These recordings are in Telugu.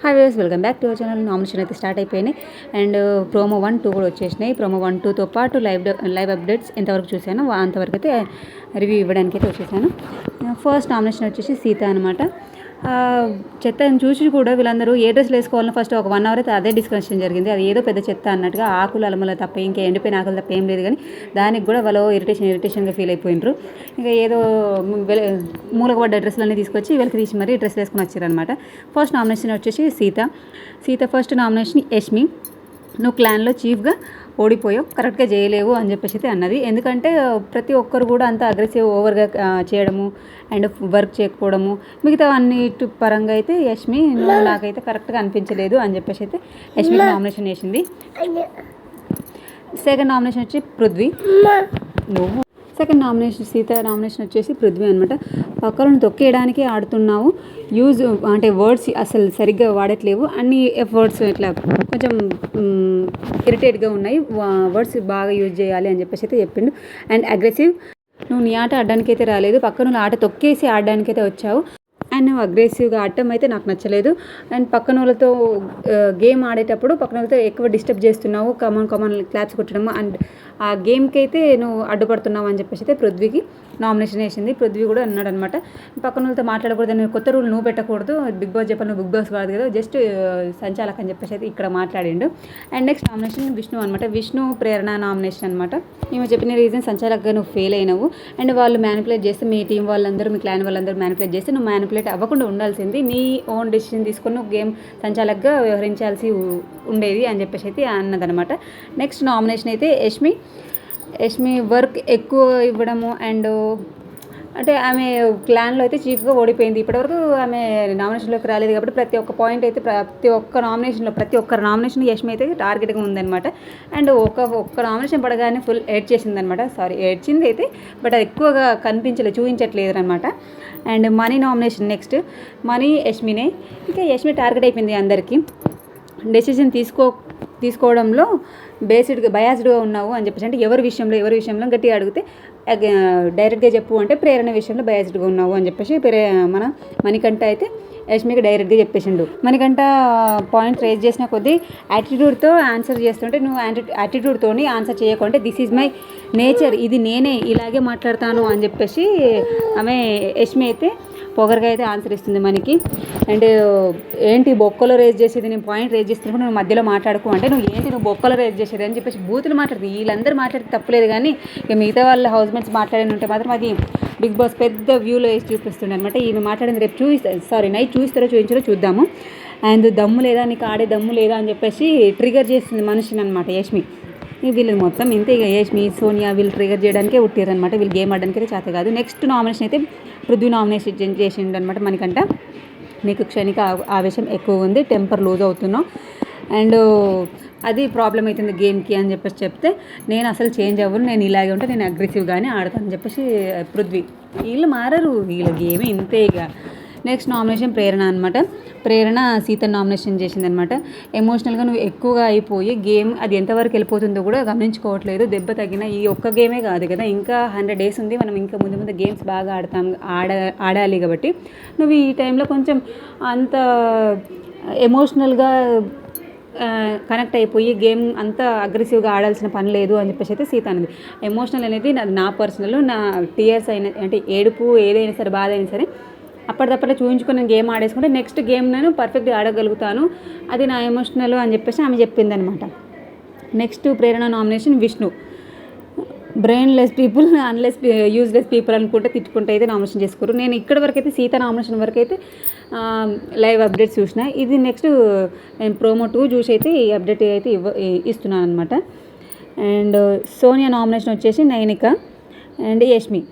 Hi viewers, welcome back to our channel. Nomination అయితే స్టార్ట్ అయిపోయినాయి అండ్ ప్రోమో 1, 2 కూడా వచ్చేసినాయి. ప్రోమో 1, 2తో పాటు లైవ్ అప్డేట్స్ ఎంతవరకు చూశాను అంతవరకు అయితే రివ్యూ ఇవ్వడానికి అయితే వచ్చేసాను. ఫస్ట్ నామినేషన్ వచ్చేసి సీత అనమాట. చెత్తని చూసి కూడా వీళ్ళందరూ ఏ డ్రెస్లు వేసుకోవాలని ఫస్ట్ ఒక 1 అవర్ అయితే అదే డిస్కషన్ జరిగింది. అది ఏదో పెద్ద చెత్త అన్నట్టుగా ఆకులు అలమల తప్ప ఇంకా ఎండిపోయిన ఆకులు తప్ప ఏం లేదు, కానీ దానికి కూడా వాళ్ళు ఇరిటేషన్గా ఫీల్ అయిపోయినారు. ఇంకా ఏదో మూలకు పడ్డ డ్రెస్సులన్నీ తీసుకొచ్చి వీళ్ళకి తీసి మరీ డ్రెస్లు వేసుకొని వచ్చారనమాట. ఫస్ట్ నామినేషన్ వచ్చేసి సీత ఫస్ట్ నామినేషన్ యష్మి. నువ్వు క్లాన్లో చీఫ్గా ఓడిపోయావు, కరెక్ట్గా చేయలేవు అని చెప్పేసి అయితే అన్నది. ఎందుకంటే ప్రతి ఒక్కరు కూడా అంత అగ్రెసివ్ ఓవర్గా చేయడము అండ్ వర్క్ చేయకపోవడము మిగతా అన్నిటి పరంగా అయితే యష్మి నాకైతే కరెక్ట్గా అనిపించలేదు అని చెప్పేసి అయితే యష్మి నామినేషన్ చేసింది. సెకండ్ నామినేషన్ వచ్చి Prithvi. Second nomination Sita nomination వచ్చేసి పృథ్వీ అనమాట. పక్కలను తొక్కేయడానికి ఆడుతున్నావు, యూజ్ అంటే వర్డ్స్ అసలు సరిగ్గా వాడట్లేవు, అన్ని వర్డ్స్ ఇట్లా కొంచెం ఇరిటేట్గా ఉన్నాయి, వర్డ్స్ బాగా యూజ్ చేయాలి అని చెప్పేసి అయితే చెప్పిండు. అండ్ అగ్రెసివ్, నువ్వు నీ ఆట ఆడడానికి అయితే రాలేదు, పక్కన ఆట తొక్కేసి ఆడడానికి అయితే వచ్చావు అండ్ నువ్వు అగ్రెసివ్గా ఆడటం అయితే నాకు నచ్చలేదు. అండ్ పక్కన వాళ్ళతో గేమ్ ఆడేటప్పుడు పక్కన వాళ్ళతో ఎక్కువ డిస్టర్బ్ చేస్తున్నావు, కమాన్ క్లాప్స్ కొట్టడం అండ్ ఆ గేమ్కి అయితే నువ్వు అడ్డుపడుతున్నావు అని చెప్పేసి అయితే పృథ్వీకి నామినేషన్ వేసింది. పృథ్వీ కూడా అన్నాడు అనమాట, పక్కన వాళ్ళతో మాట్లాడకూడదు, నేను కొత్త రూల్ నువ్వు పెట్టకూడదు, బిగ్ బాస్ చెప్పాను, నువ్వు బిగ్ బాస్ కాదు కదా, జస్ట్ సంచాలక్ అని చెప్పేసి అయితే ఇక్కడ మాట్లాడిండు. అండ్ నెక్స్ట్ నామినేషన్ విష్ణు అనమాట. విష్ణు ప్రేరణ నామినేషన్ అనమాట. మేము చెప్పిన రీజన్ సంచాలక్గా నువ్వు ఫెయిల్ అయినావు అండ్ వాళ్ళు మ్యానిపులేట్ చేస్తే మీ టీం వాళ్ళందరూ మీ క్లాన్ వాళ్ళందరూ మ్యానిపులేట్ చేస్తే నువ్వు మ్యానిపులేట్ అవ్వకుండా ఉండాల్సింది, నీ ఓన్ డెసిషన్ తీసుకొని నువ్వు గేమ్ సంచాలక్గా వ్యవహరించాల్సి ఉండేది అని చెప్పేసి అయితే అన్నదనమాట. నెక్స్ట్ నామినేషన్ అయితే యష్మి వర్క్ ఎక్కువ ఇవ్వడము అండ్ అంటే ఆమె క్లాన్లో అయితే చీఫ్గా ఓడిపోయింది. ఇప్పటివరకు ఆమె నామినేషన్లోకి రాలేదు కాబట్టి ప్రతి ఒక్క నామినేషన్ యష్మి అయితే టార్గెట్గా ఉందన్నమాట. అండ్ ఒక్క నామినేషన్ పడగానే ఫుల్ ఏడ్ చేసిందనమాట. ఏడ్చింది అయితే బట్ అది ఎక్కువగా చూపించట్లేదు అనమాట. And Mani nomination next Mani యష్మినే. ఇంకా యష్మి టార్గెట్ అయిపోయింది అందరికీ, డెసిషన్ తీసుకోవడంలో బయాస్డ్గా ఉన్నావు అని చెప్పేసి, అంటే ఎవరి విషయంలో గట్టిగా అడిగితే డైరెక్ట్గా చెప్పు అంటే ప్రేరణ విషయంలో బయాస్డ్గా ఉన్నావు అని చెప్పేసి మన మణికంఠ అయితే యష్మికి డైరెక్ట్గా చెప్పేసిండు. మణికంఠ పాయింట్ రేజ్ చేసిన కొద్దీ యాటిట్యూడ్తో ఆన్సర్ చేస్తుంటే నువ్వు యాటిట్యూడ్తోని ఆన్సర్ చేయకుంటే దిస్ ఈజ్ మై నేచర్, ఇది నేనే ఇలాగే మాట్లాడతాను అని చెప్పేసి ఆమె యష్మి అయితే పొగరగా అయితే ఆన్సర్ ఇస్తుంది మనకి. అండ్ ఏంటి బొక్కలో రేజ్ చేసేది, నేను పాయింట్ రేజ్ చేస్తున్నప్పుడు నువ్వు మధ్యలో మాట్లాడుకో అంటే నువ్వు బొక్కలో రేజ్ చేసేది అని చెప్పేసి బూతులు మాట్లాడుతుంది. వీళ్ళందరూ మాట్లాడితే తప్పలేదు, కానీ ఇక మిగతా వాళ్ళ హౌస్మేట్స్ మాట్లాడి ఉంటే మాత్రం అది బిగ్ బాస్ పెద్ద వ్యూలో వేసి చూపిస్తుండే అనమాట. ఈమె మాట్లాడింది రేపు నైట్ చూయించారో చూద్దాము. అండ్ దమ్ము లేదా, నీకు ఆడే దమ్ము లేదా అని చెప్పేసి ట్రిగర్ చేస్తుంది మనిషిని అనమాట యష్మి. వీళ్ళు మొత్తం ఇంతే, ఇక యష్మి సోనియా వీళ్ళు ట్రిగర్ చేయడానికే ఉట్టారనమాట, వీళ్ళు గేమ్ ఆడడానికి అయితే చేత కాదు. నెక్స్ట్ నామినేషన్ అయితే పృథ్వీ నామినేషన్ చేసిండు అనమాట. మనకంట నీకు క్షణిక ఆవేశం ఎక్కువ ఉంది, టెంపర్ లూజ్ అవుతున్నావు అండ్ అది ప్రాబ్లం అవుతుంది గేమ్కి అని చెప్పేసి చెప్తే నేను అసలు చేంజ్ అవ్వను, నేను ఇలాగే ఉంటే నేను అగ్రెసివ్గానే ఆడతాను అని చెప్పేసి పృథ్వీ. వీళ్ళు మారరు, వీళ్ళ గేమే ఇంతే ఇక. నెక్స్ట్ నామినేషన్ ప్రేరణ అనమాట. ప్రేరణ సీత నామినేషన్ చేసిందనమాట. ఎమోషనల్గా నువ్వు ఎక్కువగా అయిపోయి గేమ్ అది ఎంతవరకు వెళ్ళిపోతుందో కూడా గమనించుకోవట్లేదు. దెబ్బ తగ్గిన ఈ ఒక్క గేమే కాదు కదా, ఇంకా 100 days ఉంది, మనం ఇంకా ముందు గేమ్స్ బాగా ఆడాలి కాబట్టి నువ్వు ఈ టైంలో కొంచెం అంత ఎమోషనల్గా కనెక్ట్ అయిపోయి గేమ్ అంతా అగ్రెసివ్గా ఆడాల్సిన పని లేదు అని చెప్పేసి అయితే సీత అనేది. ఎమోషనల్ అనేది నా పర్సనల్, నా టీయర్స్ అయినా అంటే ఏడుపు ఏదైనా సరే బాధ అయినా సరే అప్పటిదప్పట్లో చూపించుకొని నేను గేమ్ ఆడేసుకుంటే నెక్స్ట్ గేమ్ నేను పర్ఫెక్ట్గా ఆడగలుగుతాను, అది నా ఎమోషనల్ అని చెప్పేసి ఆమె చెప్పిందనమాట. Next Prerana nomination Vishnu. Brainless people, useless people అనుకుంటే తిట్టుకుంటే అయితే నామినేషన్ చేసుకోరు. నేను ఇక్కడి వరకు అయితే సీత నామినేషన్ వరకు అయితే లైవ్ అప్డేట్స్ చూసిన. ఇది నెక్స్ట్ నేను ప్రోమో 2 చూసి అయితే ఈ అప్డేట్ అయితే ఇస్తున్నాను అనమాట. అండ్ సోనియా నామినేషన్ వచ్చేసి నైనిక అండ్ యష్మి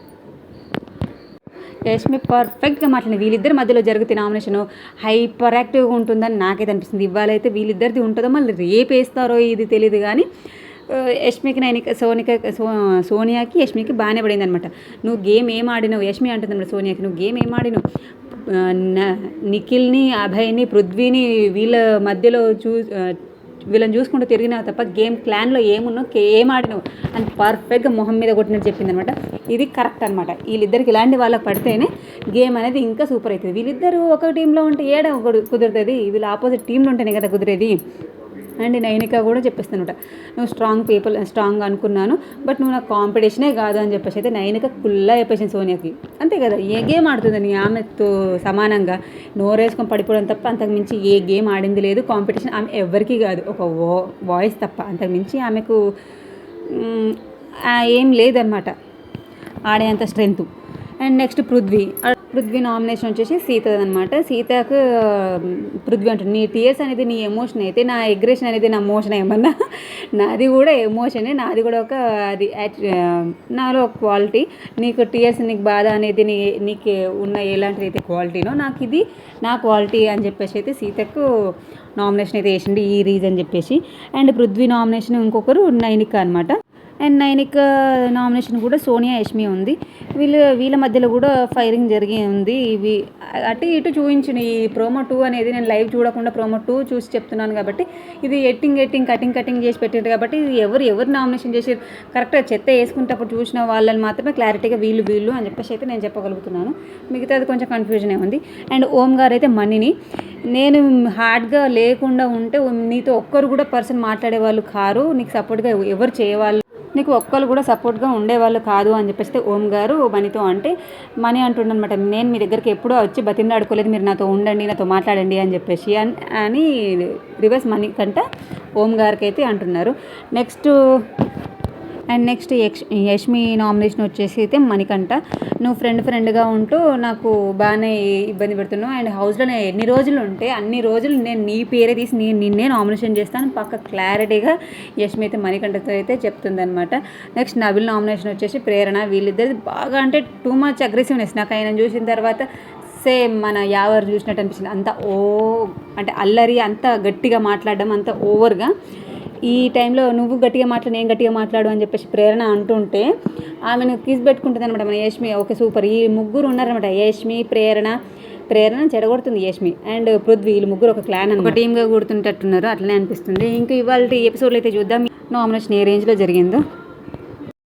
పర్ఫెక్ట్గా మాట్లాడింది. వీళ్ళిద్దరి మధ్యలో జరిగితే నామినేషన్ హైపర్ యాక్టివ్గా ఉంటుందని నాకైతే అనిపిస్తుంది. ఇవాళైతే వీళ్ళిద్దరిది ఉంటుందో మళ్ళీ రేపు వేస్తారో ఇది తెలియదు, కానీ యష్మికి సోనియాకి యష్మికి బాగానే పడింది అనమాట. నువ్వు గేమ్ ఏం ఆడినావు, యష్మి అంటుంది అనమాట సోనియాకి, నువ్వు గేమ్ ఏం ఆడినావు, నిఖిల్ని అభయ్ని పృథ్వీని వీళ్ళ మధ్యలో వీళ్ళని చూసుకుంటూ తిరిగినావు తప్ప గేమ్ ప్లాన్లో ఏమున్నావు ఏం ఆడినావు అని పర్ఫెక్ట్గా మొహం మీద కొట్టినట్టు చెప్పింది అనమాట. ఇది కరెక్ట్ అనమాట. వీళ్ళిద్దరికి ఇలాంటి వాళ్ళకి పడితేనే గేమ్ అనేది ఇంకా సూపర్ అవుతుంది. వీళ్ళిద్దరూ ఒక టీంలో ఉంటే కుదురుతుంది, వీళ్ళు ఆపోజిట్ టీంలో ఉంటేనే కదా కుదిరేది. అండ్ నైనిక కూడా చెప్పేస్తానమాట, నువ్వు స్ట్రాంగ్ అనుకున్నాను, బట్ నువ్వు నాకు కాంపిటీషనే కాదు అని చెప్పేసి అయితే నైనిక కుల్లా చెప్పేసింది సోనియాకి. అంతే కదా, ఏ గేమ్ ఆడుతుందని ఆమెతో సమానంగా నోరేసుకొని పడిపోవడం తప్ప అంతకుమించి ఏ గేమ్ ఆడింది లేదు. కాంపిటీషన్ ఆమె ఎవరికీ కాదు, ఒక వాయిస్ తప్ప అంతకుమించి ఆమెకు ఏం లేదనమాట ఆడేంత strength. And next Prithvi nomination వచ్చేసి సీతదనమాట. సీతకు పృథ్వీ అంటుంది, నీ టీయర్స్ అనేది నీ ఎమోషన్ అయితే నా ఎగ్రెషన్ అనేది నా మోషన్ ఏమన్నా, నాది కూడా ఎమోషనే, నాది కూడా ఒక అది నాలో ఒక క్వాలిటీ. నీకు టీయర్స్, నీకు బాధ అనేది నీకు ఉన్న ఎలాంటిది అయితే క్వాలిటీనో నాకు ఇది నా క్వాలిటీ అని చెప్పేసి అయితే సీతకు నామినేషన్ అయితే వేసింది ఈ రీజన్ చెప్పేసి. అండ్ పృథ్వీ నామినేషన్ ఇంకొకరు నైనిక అనమాట. అండ్ నైనిక నామినేషన్ కూడా సోనియా యష్మి ఉంది. వీళ్ళ మధ్యలో కూడా ఫైరింగ్ జరిగి ఉంది. ఇవి అటు ఇటు చూపించిన ఈ ప్రోమో 2 అనేది నేను లైవ్ చూడకుండా ప్రోమో 2 చూసి చెప్తున్నాను కాబట్టి, ఇది కటింగ్ చేసి పెట్టారు కాబట్టి ఇది ఎవరు నామినేషన్ చేసి కరెక్ట్గా చెత్త వేసుకుంటప్పుడు చూసిన వాళ్ళని మాత్రమే క్లారిటీగా వీళ్ళు అని చెప్పేసి అయితే నేను చెప్పగలుగుతున్నాను. మిగతాది కొంచెం కన్ఫ్యూజనే ఉంది. అండ్ ఓం గారు అయితే మనీని, నేను హార్డ్గా లేకుండా ఉంటే నీతో ఒక్కరు కూడా పర్సన్ మాట్లాడేవాళ్ళు కారు, నీకు సపోర్ట్గా ఎవరు చేయవాళ్ళు, నీకు ఒక్కరు కూడా సపోర్ట్గా ఉండేవాళ్ళు కాదు అని చెప్పేస్తే ఓం గారు మనీతో అంటే, మనీ అంటుండనమాట, నేను మీ దగ్గరికి ఎప్పుడూ వచ్చి బతిమలాడుకోలేదు, మీరు నాతో ఉండండి, నాతో మాట్లాడండి అని చెప్పేసి అని రివర్స్ మనీ కంట ఓం గారికి అయితే అంటున్నారు. నెక్స్ట్ యష్మి నామినేషన్ వచ్చేసి అయితే మణికంఠ, నువ్వు ఫ్రెండ్గా ఉంటూ నాకు బాగానే ఇబ్బంది పెడుతున్నావు, అండ్ హౌస్లో నేను ఎన్ని రోజులు ఉంటే అన్ని రోజులు నేను నీ పేరే తీసి నిన్నే నామినేషన్ చేస్తాను పక్క క్లారిటీగా యష్మి అయితే మణికంఠతో అయితే చెప్తుందనమాట. నెక్స్ట్ నబిల్ నామినేషన్ వచ్చేసి ప్రేరణ. వీళ్ళిద్దరిది బాగా అంటే టూ మచ్ అగ్రెసివ్నెస్. నాకు ఆయన చూసిన తర్వాత సేమ్ మన యావర్ చూసినట్టు అనిపించింది. అంత అంటే అల్లరి, అంత గట్టిగా మాట్లాడడం, అంత ఓవర్గా. ఈ టైంలో నువ్వు గట్టిగా మాట్లాడు, నేను గట్టిగా మాట్లాడు అని చెప్పేసి ప్రేరణ అంటుంటే ఆమెను కిస్ పెట్టుకుంటుంది అనమాట మన యష్మి. ఓకే సూపర్, ఈ ముగ్గురు ఉన్నారనమాట, యష్మి ప్రేరణ చెడగొడుతుంది యష్మి అండ్ పృథ్వీ. వీళ్ళు ముగ్గురు ఒక క్లాన్ ఒక టీమ్గా కూడుతుంటట్టున్నారు, అట్లనే అనిపిస్తుంది. ఇంకా ఇవాళ ఎపిసోడ్లో అయితే చూద్దాం నామినేషన్ ఏ రేంజ్లో జరిగిందో.